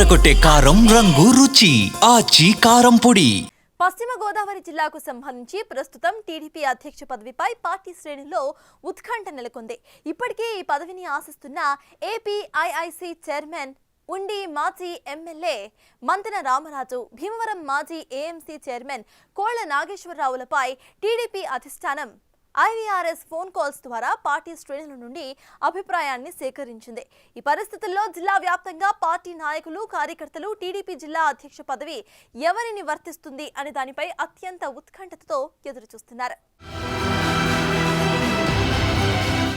అదరకొట్టే కారం రంగు రుచి ఆచి కారం పొడి. పశ్చిమ గోదావరి జిల్లాకు సంబంధించి ప్రస్తుతం టీడీపీ అధ్యక్ష పదవిపై పార్టీ శ్రేణుల్లో ఉత్కంఠ నెలకొంది. ఇప్పటికే ఈ పదవిని ఆశిస్తున్న ఏపీఐఐసీ చైర్మన్ ఉండి మాజీ ఎమ్మెల్యే మంతెన రామరాజు, భీమవరం మాజీ ఏఎంసీ చైర్మన్ కోళ్ల నాగేశ్వరరావులపై టీడీపీ అధిష్టానం IVRS ఫోన్ కాల్స్ ద్వారా పార్టీ శ్రేణుల నుండి అభిప్రాయాన్ని సేకరించింది. ఈ పరిస్థితుల్లో జిల్లా వ్యాప్తంగా పార్టీ నాయకులు, కార్యకర్తలు టీడీపీ జిల్లా అధ్యక్ష పదవి ఎవరిని వర్తిస్తుంది అనే దానిపై అత్యంత ఉత్కంఠతో ఎదురుచూస్తున్నారు.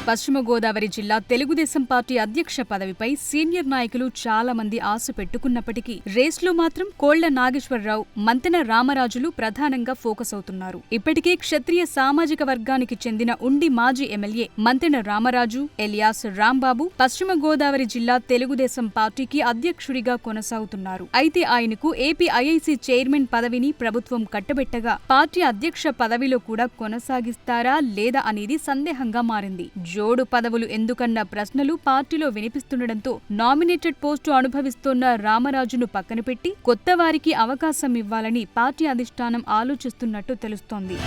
పశ్చిమ గోదావరి జిల్లా తెలుగుదేశం పార్టీ అధ్యక్ష పదవిపై సీనియర్ నాయకులు చాలా మంది ఆశ పెట్టుకున్నప్పటికీ రేస్లో మాత్రం కోళ్ల నాగేశ్వరరావు, మంతెన రామరాజులు ప్రధానంగా ఫోకస్ అవుతున్నారు. ఇప్పటికే క్షత్రియ సామాజిక వర్గానికి చెందిన ఉండి మాజీ ఎమ్మెల్యే మంతెన రామరాజు ఎలియాస్ రాంబాబు పశ్చిమ గోదావరి జిల్లా తెలుగుదేశం పార్టీకి అధ్యక్షుడిగా కొనసాగుతున్నారు. అయితే ఆయనకు ఏపీఐఐసీ చైర్మన్ పదవిని ప్రభుత్వం కట్టబెట్టగా పార్టీ అధ్యక్ష పదవిలో కూడా కొనసాగిస్తారా లేదా అనేది సందేహంగా మారింది. జోడు పదవులు ఎందుకన్న ప్రశ్నలు పార్టీలో వినిపిస్తుండటంతో నామినేటెడ్ పోస్టు అనుభవిస్తోన్న రామరాజును పక్కన పెట్టి కొత్త వారికి అవకాశం ఇవ్వాలని పార్టీ అధిష్టానం ఆలోచిస్తున్నట్టు తెలుస్తోంది.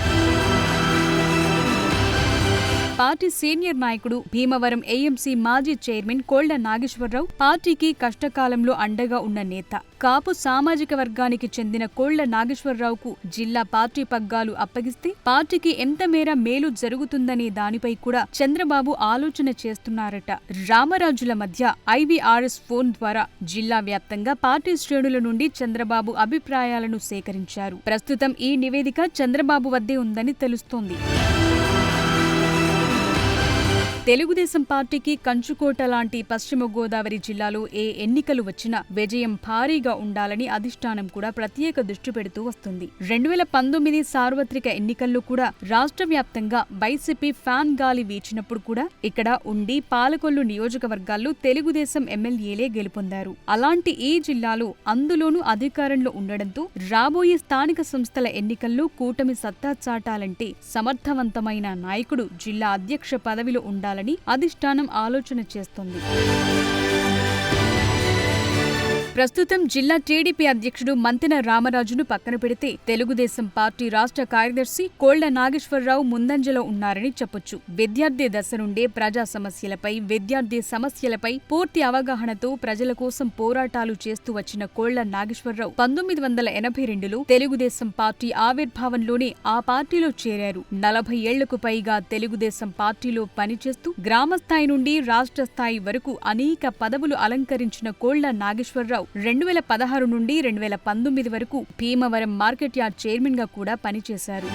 పార్టీ సీనియర్ నాయకుడు, భీమవరం ఏఎంసీ మాజీ చైర్మన్ కోళ్ల నాగేశ్వరరావు పార్టీకి కష్టకాలంలో అండగా ఉన్న నేత. కాపు సామాజిక వర్గానికి చెందిన కోళ్ల నాగేశ్వరరావుకు జిల్లా పార్టీ పగ్గాలు అప్పగిస్తే పార్టీకి ఎంత మేర మేలు జరుగుతుందనే దానిపై కూడా చంద్రబాబు ఆలోచన చేస్తున్నారట. రామరాజుల మధ్య IVRS ఫోన్ ద్వారా జిల్లా వ్యాప్తంగా పార్టీ శ్రేణుల నుండి చంద్రబాబు అభిప్రాయాలను సేకరించారు. ప్రస్తుతం ఈ నివేదిక చంద్రబాబు వద్దే ఉందని తెలుస్తోంది. తెలుగుదేశం పార్టీకి కంచుకోట లాంటి పశ్చిమ గోదావరి జిల్లాలో ఏ ఎన్నికలు వచ్చినా విజయం భారీగా ఉండాలని అధిష్టానం కూడా ప్రత్యేక దృష్టి పెడుతూ వస్తుంది. 2019 సార్వత్రిక ఎన్నికల్లో కూడా రాష్ట్ర వ్యాప్తంగా వైసీపీ ఫ్యాన్ గాలి వీచినప్పుడు కూడా ఇక్కడ ఉండి పాలకొల్లు నియోజకవర్గాల్లో తెలుగుదేశం ఎమ్మెల్యేలే గెలుపొందారు. అలాంటి ఈ జిల్లాలో అందులోనూ అధికారంలో ఉండడంతో రాబోయే స్థానిక సంస్థల ఎన్నికల్లో కూటమి సత్తా చాటాలంటే సమర్థవంతమైన నాయకుడు జిల్లా అధ్యక్ష పదవిలో ఉండాలని అధిష్టానం ఆలోచన చేస్తోంది. ప్రస్తుతం జిల్లా టీడీపీ అధ్యక్షుడు మంతెన రామరాజును పక్కన పెడితే తెలుగుదేశం పార్టీ రాష్ట్ర కార్యదర్శి కోళ్ల నాగేశ్వరరావు ముందంజలో ఉన్నారని చెప్పొచ్చు. విద్యార్థి దశ నుండే ప్రజా సమస్యలపై, విద్యార్థి సమస్యలపై పూర్తి అవగాహనతో ప్రజల కోసం పోరాటాలు చేస్తూ వచ్చిన కోళ్ల నాగేశ్వరరావు 1982లో తెలుగుదేశం పార్టీ ఆవిర్భావంలోనే ఆ పార్టీలో చేరారు. 40 ఏళ్లకు పైగా తెలుగుదేశం పార్టీలో పనిచేస్తూ గ్రామస్థాయి నుండి రాష్ట్ర స్థాయి వరకు అనేక పదవులు అలంకరించిన కోళ్ల నాగేశ్వరరావు 2016 నుండి 2019 వరకు భీమవరం మార్కెట్ యార్డ్ చైర్మన్ గా కూడా పనిచేశారు.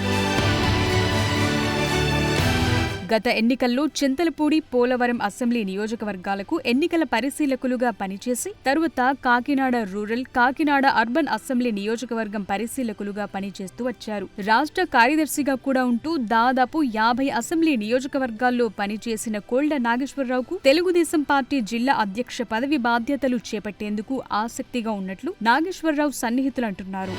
గత ఎన్నికల్లో చింతలపూడి, పోలవరం అసెంబ్లీ నియోజకవర్గాలకు ఎన్నికల పరిశీలకులుగా పనిచేసి తరువాత Kakinada rural, Kakinada urban assembly నియోజకవర్గం పరిశీలకులుగా పనిచేస్తూ వచ్చారు. రాష్ట్ర కార్యదర్శిగా కూడా ఉంటూ దాదాపు 50 అసెంబ్లీ నియోజకవర్గాల్లో పనిచేసిన కోళ్ల నాగేశ్వరరావుకు తెలుగుదేశం పార్టీ జిల్లా అధ్యక్ష పదవి బాధ్యతలు చేపట్టేందుకు ఆసక్తిగా ఉన్నట్లు నాగేశ్వరరావు సన్నిహితులు అంటున్నారు.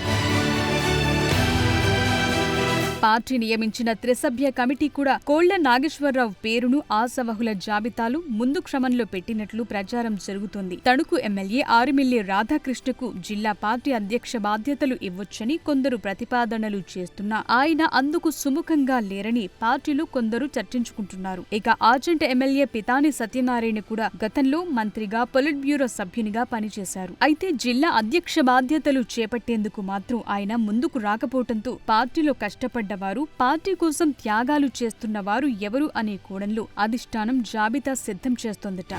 పార్టీ నియమించిన త్రిసభ్య కమిటీ కూడా కోళ్ల నాగేశ్వరరావు పేరును ఆశావహుల జాబితాలు ముందు క్రమంలో పెట్టినట్లు ప్రచారం జరుగుతోంది. తణుకు ఎమ్మెల్యే ఆరిమిల్లి రాధాకృష్ణకు జిల్లా పార్టీ అధ్యక్ష బాధ్యతలు ఇవ్వొచ్చని కొందరు ప్రతిపాదనలు చేస్తున్నా ఆయన అందుకు సుముఖంగా లేరని పార్టీలో కొందరు చర్చించుకుంటున్నారు. ఇక ఆచంట ఎమ్మెల్యే పితాని సత్యనారాయణ కూడా గతంలో మంత్రిగా, పొలిట్ బ్యూరో సభ్యునిగా పనిచేశారు. అయితే జిల్లా అధ్యక్ష బాధ్యతలు చేపట్టేందుకు మాత్రం ఆయన ముందుకు రాకపోవడంతో పార్టీలో కష్టపడ్డ వారు, పార్టీ కోసం త్యాగాలు చేస్తున్న వారు ఎవరు అనే కోణంలో అధిష్టానం జాబితా సిద్ధం చేస్తోందట.